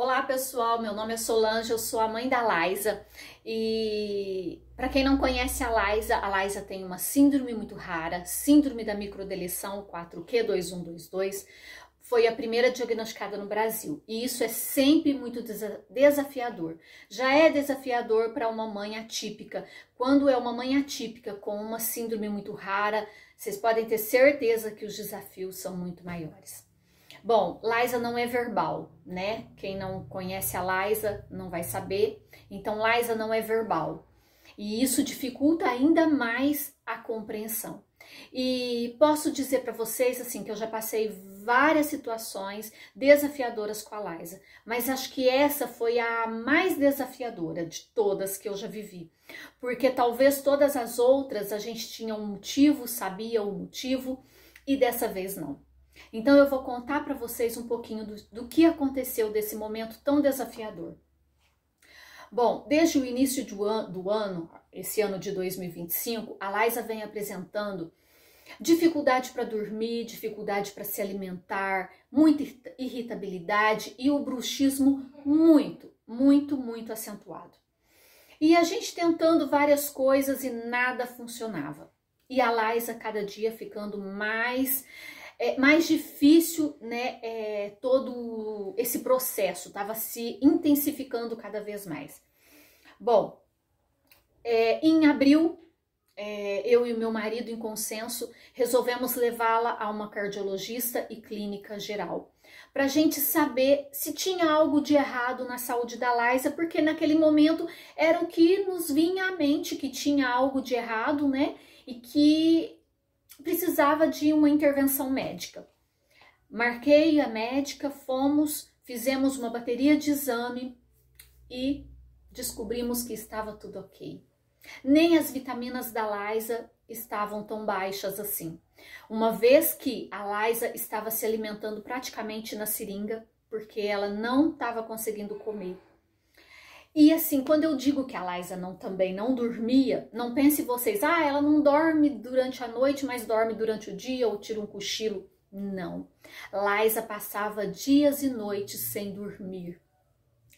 Olá pessoal, meu nome é Solange, eu sou a mãe da Laisa e para quem não conhece a Laisa tem uma síndrome muito rara, síndrome da microdeleção 4Q2122, foi a primeira diagnosticada no Brasil e isso é sempre muito desafiador. Já é desafiador para uma mãe atípica. Quando é uma mãe atípica com uma síndrome muito rara, vocês podem ter certeza que os desafios são muito maiores. Bom, Laisa não é verbal, né? Quem não conhece a Laisa não vai saber. Então, Laisa não é verbal. E isso dificulta ainda mais a compreensão. E posso dizer para vocês, assim, que eu já passei várias situações desafiadoras com a Laisa. Mas acho que essa foi a mais desafiadora de todas que eu já vivi. Porque talvez todas as outras a gente tinha um motivo, sabia o motivo, e dessa vez não. Então eu vou contar para vocês um pouquinho do que aconteceu desse momento tão desafiador. Bom, desde o início do ano, esse ano de 2025, a Laisa vem apresentando dificuldade para dormir, dificuldade para se alimentar, muita irritabilidade e o bruxismo muito acentuado. E a gente tentando várias coisas e nada funcionava. E a Laisa cada dia ficando mais difícil, né, todo esse processo, estava se intensificando cada vez mais. Bom, em abril, eu e o meu marido, em consenso, resolvemos levá-la a uma cardiologista e clínica geral, para a gente saber se tinha algo de errado na saúde da Laisa, porque naquele momento era o que nos vinha à mente, que tinha algo de errado, né, e que precisava de uma intervenção médica. Marquei a médica, fizemos uma bateria de exame e descobrimos que estava tudo ok. Nem as vitaminas da Laisa estavam tão baixas assim, uma vez que a Laisa estava se alimentando praticamente na seringa, porque ela não estava conseguindo comer. E assim, quando eu digo que a Laisa também não dormia, não pense vocês, ela não dorme durante a noite, mas dorme durante o dia ou tira um cochilo. Não. Laisa passava dias e noites sem dormir.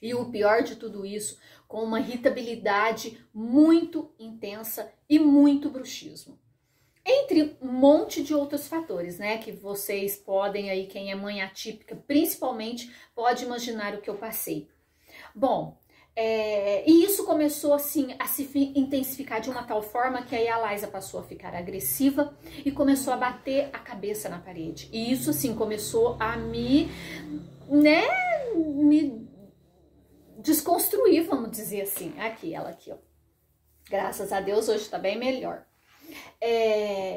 E o pior de tudo isso, com uma irritabilidade muito intensa e muito bruxismo. Entre um monte de outros fatores, né, que vocês podem aí, quem é mãe atípica, principalmente, pode imaginar o que eu passei. Bom, e isso começou assim a se intensificar de uma tal forma que aí a Laisa passou a ficar agressiva e começou a bater a cabeça na parede. E isso assim começou a me desconstruir, vamos dizer assim. Ela aqui, ó. Graças a Deus hoje tá bem melhor.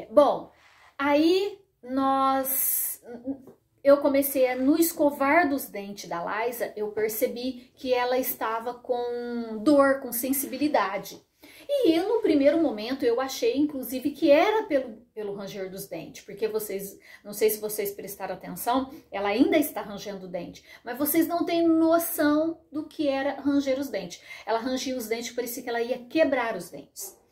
Bom, aí eu comecei a, no escovar dos dentes da Laisa, eu percebi que ela estava com dor, com sensibilidade. E no primeiro momento eu achei, inclusive, que era pelo ranger dos dentes, porque não sei se vocês prestaram atenção, ela ainda está rangendo o dente, mas vocês não têm noção do que era ranger os dentes. Ela rangia os dentes, parecia que ela ia quebrar os dentes.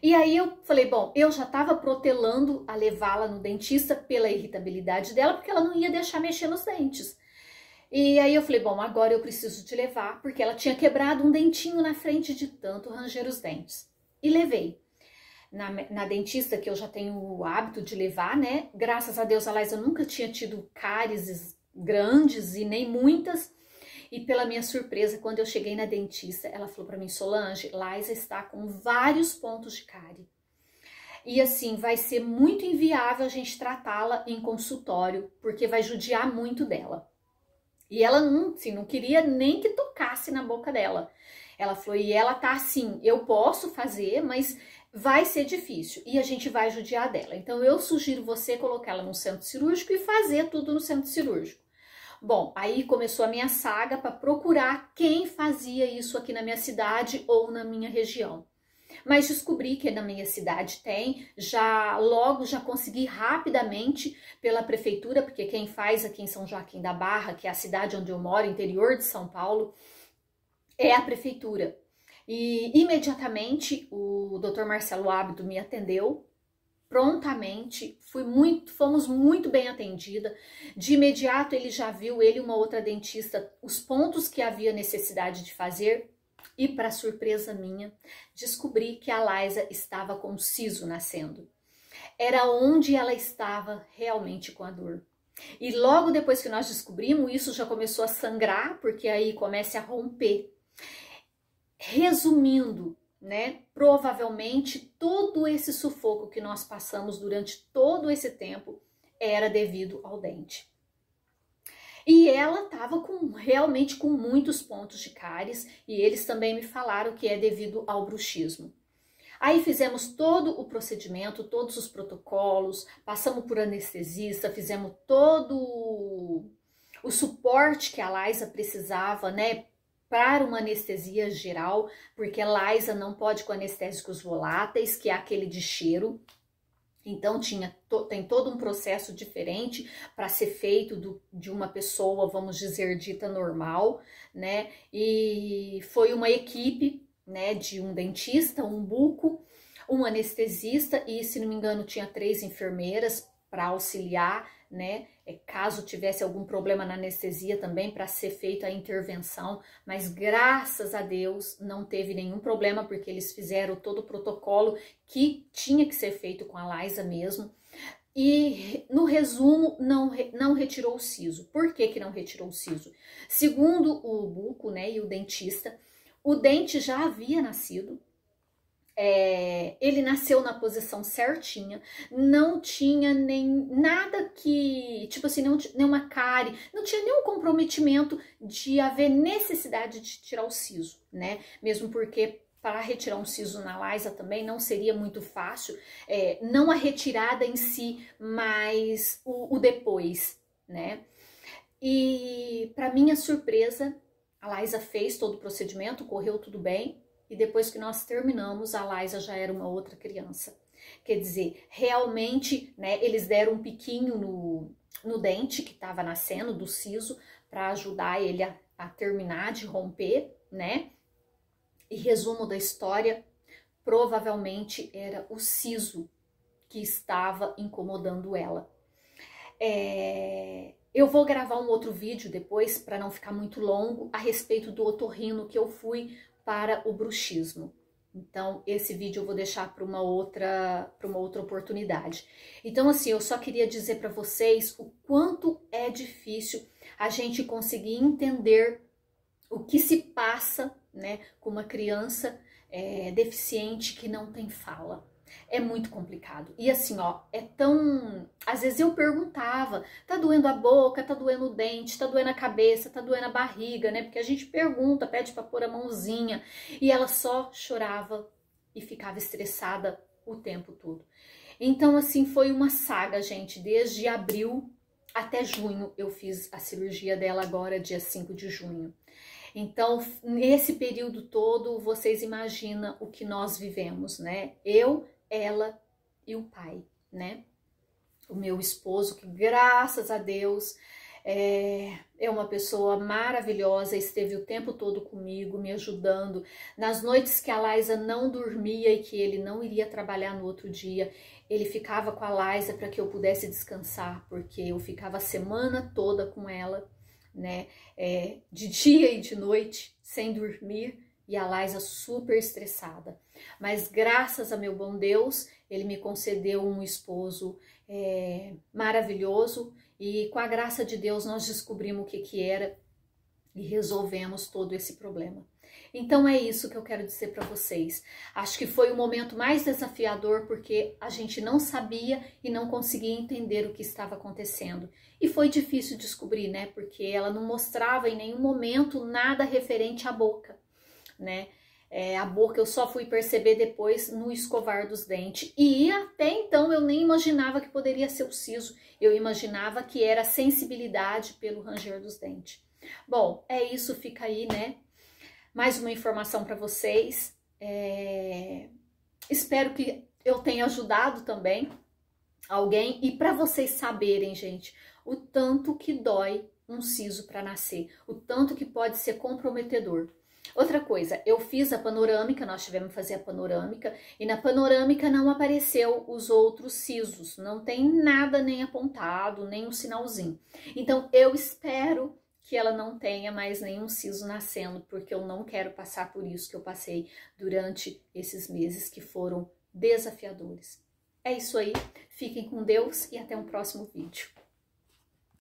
E aí eu falei, bom, eu já estava protelando a levá-la no dentista pela irritabilidade dela, porque ela não ia deixar mexer nos dentes. E aí eu falei, bom, agora eu preciso te levar, porque ela tinha quebrado um dentinho na frente de tanto ranger os dentes. E levei. Na dentista, que eu já tenho o hábito de levar, né? Graças a Deus, a Laisa nunca tinha tido cáries grandes e nem muitas. E pela minha surpresa, quando eu cheguei na dentista, ela falou para mim, Solange, Laisa está com vários pontos de cárie. E assim, vai ser muito inviável a gente tratá-la em consultório, porque vai judiar muito dela. E ela não queria nem que tocasse na boca dela. Ela falou, e ela tá assim, eu posso fazer, mas vai ser difícil. E a gente vai judiar dela. Então eu sugiro você colocá-la no centro cirúrgico e fazer tudo no centro cirúrgico. Bom, aí começou a minha saga para procurar quem fazia isso aqui na minha cidade ou na minha região. Mas descobri que na minha cidade tem, logo já consegui rapidamente pela prefeitura, porque quem faz aqui em São Joaquim da Barra, que é a cidade onde eu moro, interior de São Paulo, é a prefeitura. E imediatamente o Dr. Marcelo Ábido me atendeu prontamente, fomos muito bem atendida. De imediato ele já viu, ele e uma outra dentista, os pontos que havia necessidade de fazer. E para surpresa minha, descobri que a Laísa estava com o siso nascendo. Era onde ela estava realmente com a dor. E logo depois que nós descobrimos, isso já começou a sangrar, porque aí começa a romper. Resumindo, né, provavelmente todo esse sufoco que nós passamos durante todo esse tempo era devido ao dente. E ela estava realmente com muitos pontos de cáries, e eles também me falaram que é devido ao bruxismo. Aí fizemos todo o procedimento, todos os protocolos, passamos por anestesista, fizemos todo o suporte que a Laísa precisava, né, para uma anestesia geral, porque a Laísa não pode com anestésicos voláteis, que é aquele de cheiro. Então tem todo um processo diferente para ser feito de uma pessoa, vamos dizer, dita normal, né? E foi uma equipe, né, de um dentista, um buco, um anestesista e, se não me engano, tinha 3 enfermeiras para auxiliar, né, caso tivesse algum problema na anestesia também, para ser feita a intervenção, mas graças a Deus não teve nenhum problema, porque eles fizeram todo o protocolo que tinha que ser feito com a Laísa mesmo. E, no resumo, não retirou o siso. Por que não retirou o siso? Segundo o buco, né, e o dentista, o dente já havia nascido, ele nasceu na posição certinha, não tinha nem nada que, tipo assim, nenhuma cárie, não tinha nenhum comprometimento de haver necessidade de tirar o siso, né? Mesmo porque para retirar um siso na Laísa também não seria muito fácil, não a retirada em si, mas o depois, né? E para minha surpresa, a Laísa fez todo o procedimento, correu tudo bem. E depois que nós terminamos, a Laísa já era uma outra criança. Quer dizer, realmente, né, eles deram um piquinho no dente que estava nascendo, do siso, para ajudar ele a terminar de romper, né? E resumo da história, provavelmente era o siso que estava incomodando ela. Eu vou gravar um outro vídeo depois, para não ficar muito longo, a respeito do otorrino que eu fui para o bruxismo. Então, esse vídeo eu vou deixar para uma outra oportunidade. Então, assim, eu só queria dizer para vocês o quanto é difícil a gente conseguir entender o que se passa, né, com uma criança deficiente que não tem fala. É muito complicado. E assim, ó, às vezes eu perguntava, tá doendo a boca, tá doendo o dente, tá doendo a cabeça, tá doendo a barriga, né? Porque a gente pergunta, pede pra pôr a mãozinha. E ela só chorava e ficava estressada o tempo todo. Então, assim, foi uma saga, gente. Desde abril até junho eu fiz a cirurgia dela agora, dia 5 de junho. Então, nesse período todo, vocês imaginam o que nós vivemos, né? Eu, ela e o pai, né? O meu esposo, que graças a Deus é uma pessoa maravilhosa, esteve o tempo todo comigo, me ajudando. Nas noites que a Laísa não dormia e que ele não iria trabalhar no outro dia, ele ficava com a Laísa para que eu pudesse descansar, porque eu ficava a semana toda com ela, né? De dia e de noite, sem dormir, e a Laísa super estressada. Mas graças a meu bom Deus, ele me concedeu um esposo maravilhoso, e com a graça de Deus nós descobrimos o que era e resolvemos todo esse problema. Então é isso que eu quero dizer para vocês. Acho que foi o momento mais desafiador, porque a gente não sabia e não conseguia entender o que estava acontecendo. E foi difícil descobrir, né? Porque ela não mostrava em nenhum momento nada referente à boca, né? A boca eu só fui perceber depois no escovar dos dentes. E até então eu nem imaginava que poderia ser o siso. Eu imaginava que era sensibilidade pelo ranger dos dentes. Bom, é isso, fica aí, né? Mais uma informação para vocês. Espero que eu tenha ajudado também alguém. E para vocês saberem, gente, o tanto que dói um siso para nascer, o tanto que pode ser comprometedor. Outra coisa, eu fiz a panorâmica, nós tivemos que fazer a panorâmica, e na panorâmica não apareceu os outros sisos, não tem nada nem apontado, nem um sinalzinho. Então eu espero que ela não tenha mais nenhum siso nascendo, porque eu não quero passar por isso que eu passei durante esses meses que foram desafiadores. É isso aí, fiquem com Deus e até um próximo vídeo.